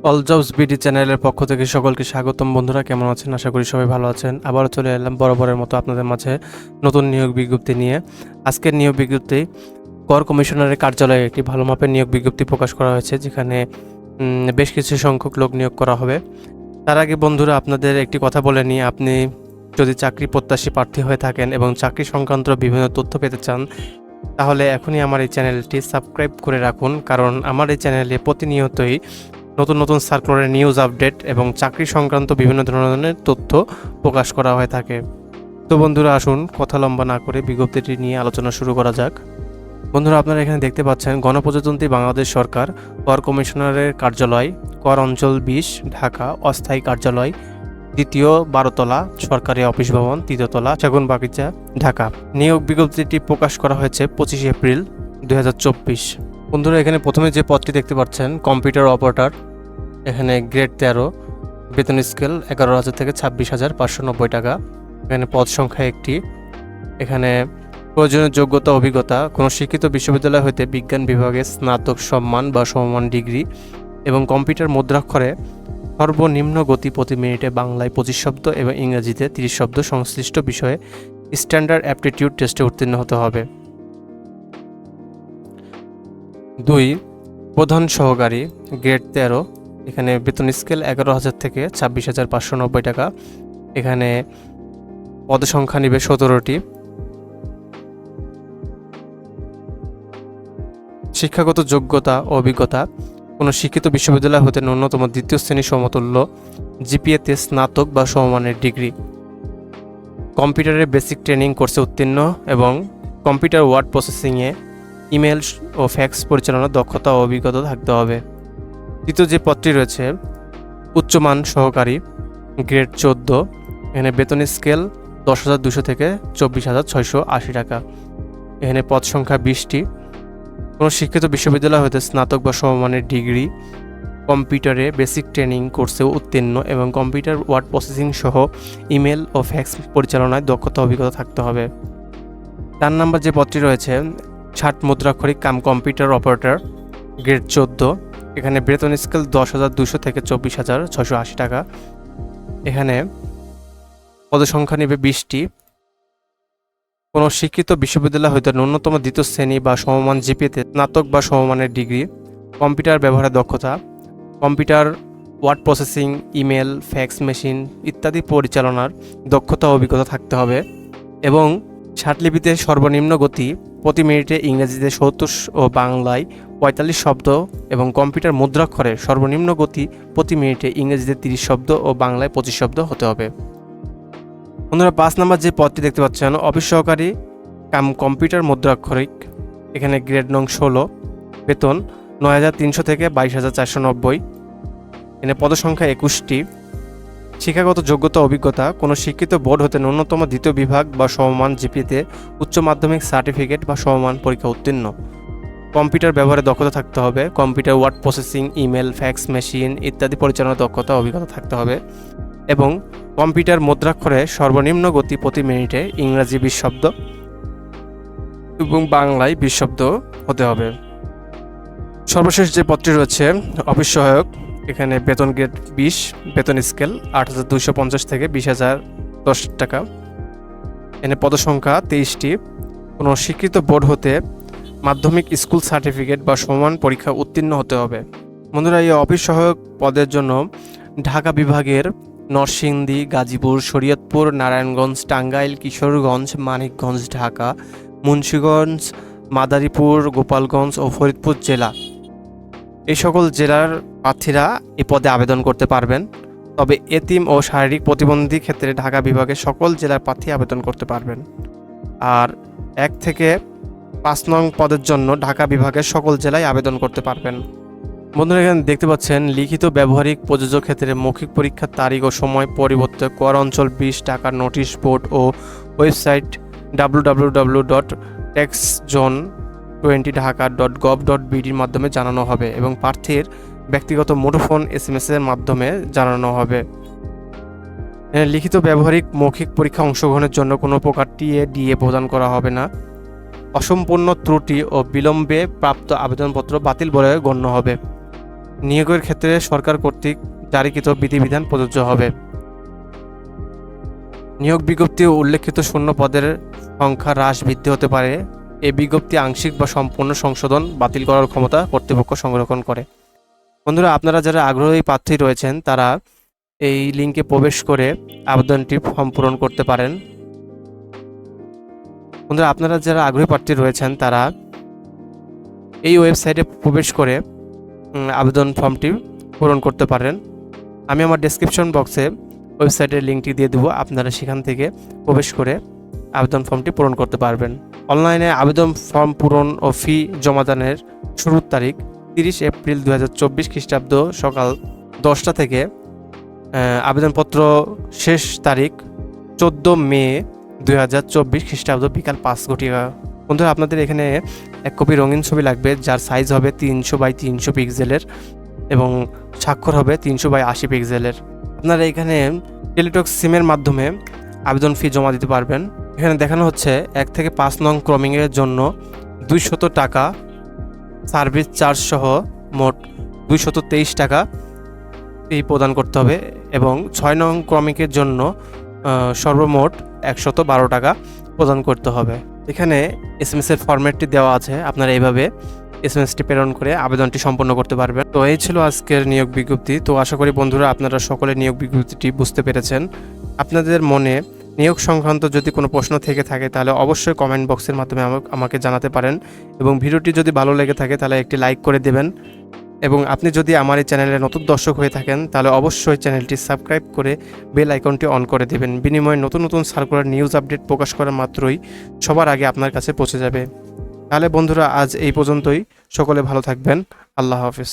All jobs BD চ্যানেলের পক্ষ থেকে সকলকে স্বাগতম। বন্ধুরা, কেমন আছেন? আশা করি সবাই ভালো আছেন। আবারও চলে এলাম বরাবরের মতো আপনাদের মাঝে নতুন নিয়োগ বিজ্ঞপ্তি নিয়ে। আজকের নিয়োগ বিজ্ঞপ্তি কর কমিশনারের কার্যালয়ে একটি ভালো মাপের নিয়োগ বিজ্ঞপ্তি প্রকাশ করা হয়েছে, যেখানে বেশ কিছু সংখ্যক লোক নিয়োগ করা হবে। তার আগে বন্ধুরা, আপনাদের একটি কথা বলে নিই। আপনি যদি চাকরি প্রত্যাশী প্রার্থী হয়ে থাকেন এবং চাকরি সংক্রান্ত বিভিন্ন তথ্য পেতে চান, তাহলে এখনই আমার এই চ্যানেলটি সাবস্ক্রাইব করে রাখুন, কারণ আমার এই চ্যানেলে প্রতিনিয়তই নতুন নতুন সার্কুলারের নিউজ আপডেট এবং চাকরি সংক্রান্ত বিভিন্ন ধরনের তথ্য প্রকাশ করা হয়ে থাকে। তো বন্ধুরা, আসুন কথা লম্বা না করে বিজ্ঞপ্তিটি নিয়ে আলোচনা শুরু করা যাক। বন্ধুরা, আপনারা এখানে দেখতে পাচ্ছেন গণপ্রজাতন্ত্রী বাংলাদেশ সরকার কর কমিশনারের কার্যালয়, কর অঞ্চল 20, ঢাকা, অস্থায়ী কার্যালয়, দ্বিতীয় 12 তলা, সরকারি অফিস ভবন, তৃতীয় তলা, সেগুনবাগিচা, ঢাকা। নিয়োগ বিজ্ঞপ্তিটি প্রকাশ করা হয়েছে 25 এপ্রিল 2024। বন্ধুরা, এখানে প্রথমে যে পদটি দেখতে পাচ্ছেন কম্পিউটার অপারেটর, এখানে গ্রেড 13, বেতন স্কেল 11,000 থেকে 26,590 টাকা। এখানে পদ সংখ্যা একটি। এখানে প্রয়োজনীয় যোগ্যতা অভিজ্ঞতা: কোনো শিক্ষিত বিশ্ববিদ্যালয় হইতে বিজ্ঞান বিভাগে স্নাতক সম্মান বা সমমান ডিগ্রি এবং কম্পিউটার মুদ্রাক্ষরে সর্বনিম্ন গতি প্রতি মিনিটে বাংলায় 25 শব্দ এবং ইংরেজিতে 30 শব্দ সংশ্লিষ্ট বিষয়ে স্ট্যান্ডার্ড অ্যাপটিটিউড টেস্টে উত্তীর্ণ হতে হবে। 2, প্রধান সহকারী, গ্রেড 13, এখানে বেতন স্কেল 11,000 থেকে 26,590 টাকা। এখানে পদসংখ্যা নিবে 17টি। শিক্ষাগত যোগ্যতা ও অভিজ্ঞতা: কোনো শিক্ষিত বিশ্ববিদ্যালয় হতে ন্যূনতম দ্বিতীয় শ্রেণী সমতুল্য জিপিএতে স্নাতক বা সমমানের ডিগ্রি, কম্পিউটারের বেসিক ট্রেনিং কোর্সে উত্তীর্ণ এবং কম্পিউটার ওয়ার্ড প্রসেসিংয়ে, ইমেল ও ফ্যাক্স পরিচালনার দক্ষতা ও অভিজ্ঞতা থাকতে হবে। দ্বিতীয় যে পদটি রয়েছে উচ্চমান সহকারী, গ্রেড 14, এখানে বেতন স্কেল 10,200 থেকে 24,680 টাকা। এখানে পদ সংখ্যা 20টি। কোনো শিক্ষিত বিশ্ববিদ্যালয় হতে স্নাতক বা সমমানের ডিগ্রি, কম্পিউটারে বেসিক ট্রেনিং কোর্সেও উত্তীর্ণ এবং কম্পিউটার ওয়ার্ড প্রসেসিং সহ ইমেল ও ফ্যাক্স পরিচালনায় দক্ষতা অভিজ্ঞতা থাকতে হবে। 4 নম্বর যে পদটি রয়েছে ষাট মুদ্রাক্ষরিক কাম কম্পিউটার অপারেটর, গ্রেড 14, এখানে বেতন স্কেল 10,200 থেকে 24,680 টাকা। এখানে পদসংখ্যা নেবে 20টি। কোনো শিক্ষিত বিশ্ববিদ্যালয় হইতে ন্যূনতম দ্বিতীয় শ্রেণী বা সমমান জিপিএতে স্নাতক বা সমমানের ডিগ্রি, কম্পিউটার ব্যবহারের দক্ষতা, computer word processing, email, fax machine ইত্যাদি পরিচালনার দক্ষতা ও অভিজ্ঞতা থাকতে হবে এবং ষাটলিপিতে সর্বনিম্ন গতি প্রতি মিনিটে ইংরেজিতে 70 ও বাংলায় 45 শব্দ এবং কম্পিউটার মুদ্রাক্ষরে সর্বনিম্ন গতি প্রতি মিনিটে ইংরেজিতে 30 শব্দ ও বাংলায় 25 শব্দ হতে হবে। বন্ধুরা, 5 নম্বর যে পদটি দেখতে পাচ্ছেন অফিস সহকারী কাম কম্পিউটার মুদ্রাক্ষরিক, এখানে গ্রেড নং 16, বেতন 9,300 থেকে 22,490। এখানে পদসংখ্যা 21টি। শিক্ষাগত যোগ্যতা অভিজ্ঞতা: কোনো শিক্ষিত বোর্ড হতে ন্যূনতম দ্বিতীয় বিভাগ বা সমমান জিপিএতে উচ্চ মাধ্যমিক সার্টিফিকেট বা সমমান পরীক্ষা উত্তীর্ণ, কম্পিউটার ব্যবহারে দক্ষতা থাকতে হবে, computer word processing, email, fax machine ইত্যাদি পরিচালনার দক্ষতা অভিজ্ঞতা থাকতে হবে এবং কম্পিউটার মুদ্রাক্ষরে সর্বনিম্ন গতি প্রতি মিনিটে ইংরাজি 20 শব্দ এবং বাংলায় 20 শব্দ হতে হবে। সর্বশেষ যে পদটি রয়েছে অফিস সহায়ক, এখানে বেতন গ্রেড 20, বেতন স্কেল 8,250 থেকে 20,010 টাকা। এখানে পদসংখ্যা 23টি। কোনো শিক্ষিত বোর্ড হতে মাধ্যমিক স্কুল সার্টিফিকেট বা সমান পরীক্ষা উত্তীর্ণ হতে হবে। বন্ধুরা, এই অফিস সহায়ক পদের জন্য ঢাকা বিভাগের নরসিংদী, গাজীপুর, শরীয়তপুর, নারায়ণগঞ্জ, টাঙ্গাইল, কিশোরগঞ্জ, মানিকগঞ্জ, ঢাকা, মুন্সিগঞ্জ, মাদারীপুর, গোপালগঞ্জ ও ফরিদপুর জেলা, এই সকল জেলার প্রার্থীরা এই পদে আবেদন করতে পারবেন। তবে এতিম ও শারীরিক প্রতিবন্ধী ক্ষেত্রে ঢাকা বিভাগের সকল জেলার প্রার্থী আবেদন করতে পারবেন। আর 1 থেকে 5 নং পদের জন্য ঢাকা বিভাগের সকল জেলায় আবেদন করতে পারবেন। বন্ধুরা, এখানে দেখতে পাচ্ছেন লিখিত ব্যবহারিক প্রযোজ্য ক্ষেত্রে মৌখিক পরীক্ষার তারিখ ও সময় পরিবর্তে কর অঞ্চল 20 টাকার নোটিশ বোর্ড ও ওয়েবসাইট www.taxzone20dhaka.gov.bd এর মাধ্যমে জানানো হবে এবং প্রার্থীর ব্যক্তিগত মুঠোফোন SMS এর মাধ্যমে জানানো হবে। লিখিত ব্যবহারিক মৌখিক পরীক্ষা অংশগ্রহণের জন্য কোনো প্রকার টিএ/ডিএ প্রদান করা হবে না। অসম্পূর্ণ ত্রুটি ও বিলম্বে প্রাপ্ত আবেদনপত্র বাতিল বলে গণ্য হবে। নিয়োগের ক্ষেত্রে সরকার কর্তৃক জারিকৃত বিধিবিধান প্রযোজ্য হবে। নিয়োগ বিজ্ঞপ্তি ও উল্লেখিত শূন্য পদের সংখ্যা হ্রাস বৃদ্ধি হতে পারে। এই বিজ্ঞপ্তি আংশিক বা সম্পূর্ণ সংশোধন বাতিল করার ক্ষমতা কর্তৃপক্ষ সংরক্ষণ করে। বন্ধুরা, আপনারা যারা আগ্রহী প্রার্থী রয়েছেন তারা এই লিঙ্কে প্রবেশ করে আবেদনটি ফর্ম পূরণ করতে পারেন। বন্ধুরা, আপনারা যারা আগ্রহী প্রার্থী রয়েছেন তারা এই ওয়েবসাইটে প্রবেশ করে আবেদন ফর্মটি পূরণ করতে পারেন। আমি আমার ডেসক্রিপশন বক্সে ওয়েবসাইটের লিঙ্কটি দিয়ে দেবো, আপনারা সেখান থেকে প্রবেশ করে আবেদন ফর্মটি পূরণ করতে পারবেন। অনলাইনে আবেদন ফর্ম পূরণ ও ফি জমাদানের শুরুর তারিখ 30 এপ্রিল 2024 খ্রিস্টাব্দ সকাল 10টা থেকে আবেদনপত্র শেষ তারিখ 14 মে 2024 খ্রিস্টাব্দ বিকাল 5 ঘটিকা। বন্ধুরা, আপনাদের এখানে এক কপি রঙিন ছবি লাগবে, যার সাইজ হবে 300 বাই 300 পিক্সেলের এবং স্বাক্ষর হবে 300 বাই 80 পিক্সেলের। আপনারা এখানে টেলিটক সিমের মাধ্যমে আবেদন ফি জমা দিতে পারবেন। এখানে দেখানো হচ্ছে 1 থেকে 5 নং ক্রমিংয়ের জন্য 200 টাকা সার্ভিস চার্জ সহ মোট 223 টাকা ফি প্রদান করতে হবে এবং 6 নং ক্রমিকের জন্য সর্বমোট 112 টাকা প্রদান করতে হবে। এখানে এসএমএস এর ফরম্যাটটি দেওয়া আছে, আপনারা এইভাবে এসএমএসটি প্রেরণ করে আবেদনটি সম্পন্ন করতে পারবেন। তো এই ছিল আজকের নিয়োগ বিজ্ঞপ্তি। তো আশা করি বন্ধুরা আপনারা সকলে নিয়োগ বিজ্ঞপ্তিটি বুঝতে পেরেছেন। আপনাদের মনে নিয়োগ সংক্রান্ত যদি কোনো প্রশ্ন থেকে থাকে তাহলে অবশ্যই কমেন্ট বক্সের মাধ্যমে আমাকে জানাতে পারেন এবং ভিডিওটি যদি ভালো লেগে থাকে তাহলে একটি লাইক করে দেবেন এবং আপনি যদি আমার এই চ্যানেলে নতুন দর্শক হয়ে থাকেন তাহলে অবশ্যই চ্যানেলটি সাবস্ক্রাইব করে বেল আইকনটি অন করে দেবেন। বিনিময়ে নতুন নতুন সার্কুলার নিউজ আপডেট প্রকাশ করা মাত্রই সবার আগে আপনার কাছে পৌঁছে যাবে। তাহলে বন্ধুরা আজ এই পর্যন্তই, সকলে ভালো থাকবেন। আল্লাহ হাফেজ।